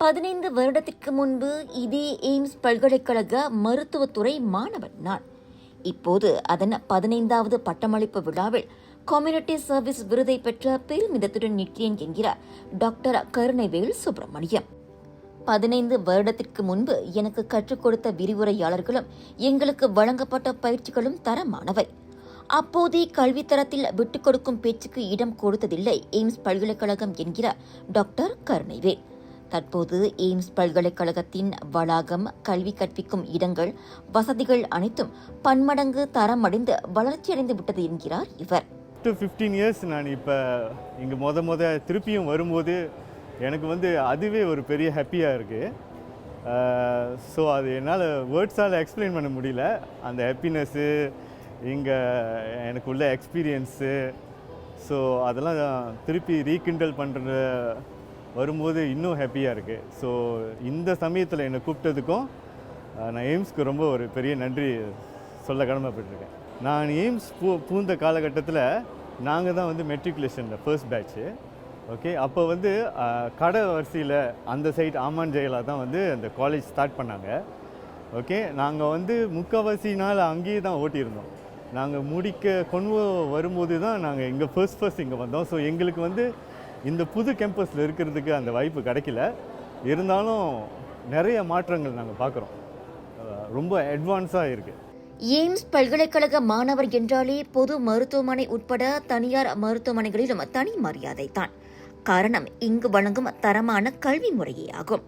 15 வருடத்திற்கு முன்பு இதே எய்ம்ஸ் பல்கலைக்கழக மருத்துவத்துறை மாணவன் நான். இப்போது அதன் 15வது பட்டமளிப்பு விழாவில் கம்யூனிட்டி சர்வீஸ் விருதை பெற்ற பெருமிதத்துடன் நிற்கிறேன் என்கிறார் டாக்டர் கருணைவேல் சுப்பிரமணியம். 15 வருடத்திற்கு முன்பு எனக்கு கற்றுக் கொடுத்த விரிவுரையாளர்களும் எங்களுக்கு வழங்கப்பட்ட பயிற்சிகளும் தரமானவை. அப்போதே கல்வித்தரத்தில் விட்டுக் கொடுக்கும் பேச்சுக்கு இடம் கொடுத்ததில்லை எய்ம்ஸ் பல்கலைக்கழகம் என்கிறார் டாக்டர் கருணைவேல். தற்போது எய்ம்ஸ் பல்கலைக்கழகத்தின் வளாகம், கல்வி கற்பிக்கும் இடங்கள், வசதிகள் அனைத்தும் பன்மடங்கு தரமடைந்து வளர்ச்சியடைந்து விட்டது என்கிறார் இவர். 15 இயர்ஸ் நான் இப்போ இங்கே திருப்பியும் வரும்போது எனக்கு அதுவே ஒரு பெரிய ஹாப்பியாக இருக்குது. ஸோ அது என்னால் வேர்ட்ஸால் எக்ஸ்பிளைன் பண்ண முடியல. அந்த ஹாப்பினஸ்ஸு, இங்கே எனக்கு உள்ள எக்ஸ்பீரியன்ஸு, ஸோ அதெல்லாம் திருப்பி ரீகிண்டல் பண்ணுற வரும்போது இன்னும் ஹாப்பியாக இருக்குது. ஸோ இந்த சமயத்தில் என்னை கூப்பிட்டதுக்கும் நான் எய்ம்ஸ்க்கு ரொம்ப ஒரு பெரிய நன்றி சொல்ல கடமைப்பட்டிருக்கேன். நான் எய்ம்ஸ் பூந்த காலகட்டத்தில் நாங்கள் தான் மெட்ரிகுலேஷனில் ஃபர்ஸ்ட் பேட்ச்சு. ஓகே, அப்போ கடை வரிசையில் அந்த சைட் ஆமான் ஜெயலா தான் அந்த காலேஜ் ஸ்டார்ட் பண்ணாங்க. ஓகே, நாங்கள் முக்கால்வாசி நாள் அங்கேயே தான் ஓட்டியிருந்தோம். நாங்கள் கொண்டு வரும்போது தான் நாங்கள் இங்கே ஃபர்ஸ்ட் இங்கே வந்தோம். ஸோ எங்களுக்கு இந்த புது கேம்பஸில் இருக்கிறதுக்கு அந்த வாய்ப்பு கிடைக்கல. இருந்தாலும் நிறைய மாற்றங்கள் நாங்கள் பார்க்குறோம். ரொம்ப அட்வான்ஸாக இருக்குது. எய்ம்ஸ் பல்கலைக்கழக மாணவர் என்றாலே பொது மருத்துவமனை உட்பட தனியார் மருத்துவமனைகளிலும் தனி மரியாதை தான். காரணம், இங்கு வழங்கும் தரமான கல்வி முறையே ஆகும்.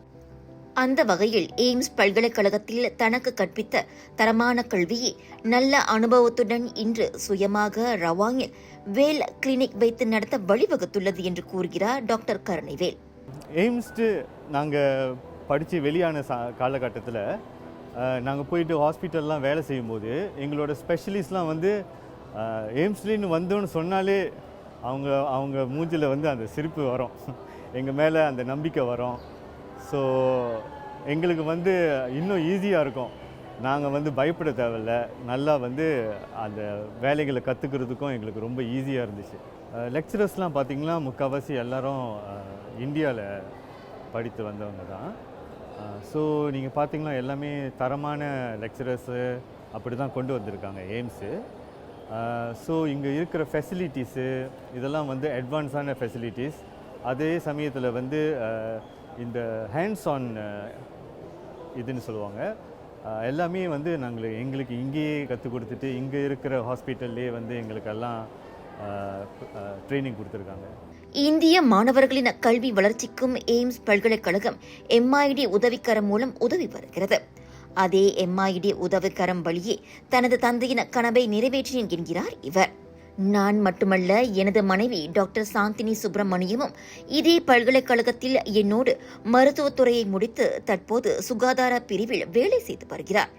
அந்த வகையில் எய்ம்ஸ் பல்கலைக்கழகத்தில் தனக்கு கற்பித்த தரமான கல்வியை நல்ல அனுபவத்துடன் இன்று சுயமாக ரவாங்கில் வேல் கிளினிக் வைத்து நடத்த வழிவகுத்துள்ளது என்று கூறுகிறார் டாக்டர் கருணைவேல். எய்ம்ஸ்ட்டு நாங்கள் படித்து வெளியான காலகட்டத்தில் நாங்கள் போயிட்டு ஹாஸ்பிட்டல்லாம் வேலை செய்யும்போது எங்களோட ஸ்பெஷலிஸ்ட்லாம் எய்ம்ஸ்லேன்னு வந்தோன்னு சொன்னாலே அவங்க மூஞ்சில் அந்த சிரிப்பு வரும், எங்கள் மேலே அந்த நம்பிக்கை வரும். ஸோ எங்களுக்கு இன்னும் ஈஸியாக இருக்கும். நாங்கள் பயப்பட தேவையில்ல. நல்லா அந்த வேலைகளை கற்றுக்கிறதுக்கும் எங்களுக்கு ரொம்ப ஈஸியாக இருந்துச்சு. லெக்சரர்ஸ்லாம் பார்த்திங்கன்னா முக்கால்வாசி எல்லாரும் இந்தியாவில் படித்து வந்தவங்க தான். ஸோ நீங்கள் பார்த்திங்கன்னா எல்லாமே தரமான லெக்சரர்ஸு அப்படி தான் கொண்டு வந்திருக்காங்க எய்ம்ஸு. ஸோ இங்கே இருக்கிற ஃபெசிலிட்டிஸு இதெல்லாம் அட்வான்ஸான ஃபெசிலிட்டிஸ். அதே சமயத்தில் இந்த ஹேண்ட்ஸ் ஆன் இதுன்னு சொல்லுவாங்க, எல்லாமே எங்களுக்கு இங்கேயே கற்றுக் கொடுத்துட்டு இங்கே இருக்கிற ஹாஸ்பிட்டல்லே எங்களுக்கெல்லாம் ட்ரைனிங் கொடுத்துருக்காங்க. இந்திய மாணவர்களின் கல்வி வளர்ச்சிக்கும் எய்ம்ஸ் பல்கலைக்கழகம் MID உதவிக்கரம் மூலம் உதவி வருகிறது. அதே MID உதவிக்கரம் வழியே தனது தந்தையின் கனவை நிறைவேற்றினேன் என்கிறார் இவர். நான் மட்டுமல்ல, எனது மனைவி டாக்டர் சாந்தினி சுப்பிரமணியமும் இதே பல்கலைக்கழகத்தில் என்னோடு மருத்துவத்துறையை முடித்து தற்போது சுகாதார பிரிவில் வேலை செய்து வருகிறார்.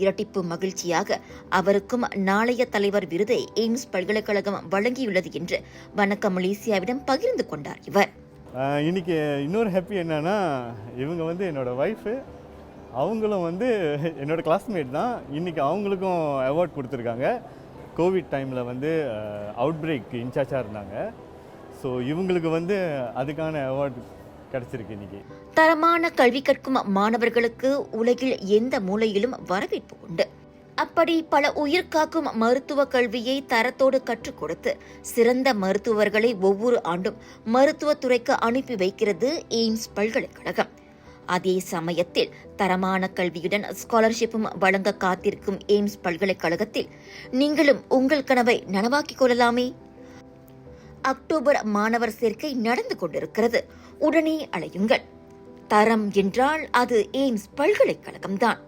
இரட்டிப்பு மகிழ்ச்சியாக அவருக்கும் நாளைய தலைவர் விருதை எய்ம்ஸ் பல்கலைக்கழகம் வழங்கியுள்ளது என்று வணக்கம் மலேசியாவிடம் பகிர்ந்து கொண்டார் இவர். இன்னைக்கு இன்னொரு ஹாப்பி என்னன்னா, இவங்க என்னோட ஒய்ஃபு, அவங்களும் என்னோட கிளாஸ்மேட் தான். இன்னைக்கு அவங்களுக்கும் அவார்ட் கொடுத்துருக்காங்க. கோவிட் டைமில் அவுட் பிரேக் இன்சார்ஜாக இருந்தாங்க. ஸோ இவங்களுக்கு அதுக்கான அவார்டு கிடைச்சிருக்கு இன்னைக்கு. தரமான கல்வி கற்கும் மாணவர்களுக்கு உலகில் எந்த மூலையிலும் வரவேற்பு உண்டு. அப்படி பல உயிர் காக்கும் மருத்துவ கல்வியை தரத்தோடு கற்றுக் கொடுத்து சிறந்த மருத்துவர்களை ஒவ்வொரு ஆண்டும் மருத்துவத்துறைக்கு அனுப்பி வைக்கிறது எய்ம்ஸ் பல்கலைக்கழகம். அதே சமயத்தில் தரமான கல்வியுடன் ஸ்காலர்ஷிப்பும் வழங்க காத்திருக்கும் எய்ம்ஸ் பல்கலைக்கழகத்தில் நீங்களும் உங்கள் கனவை நனவாக்கிக் கொள்ளலாமே. அக்டோபர் மாணவர் சேர்க்கை நடந்து கொண்டிருக்கிறது. உடனே அழையுங்கள். தரம் என்றால் அது எய்ம்ஸ் பல்கலைக்கழகம்தான்.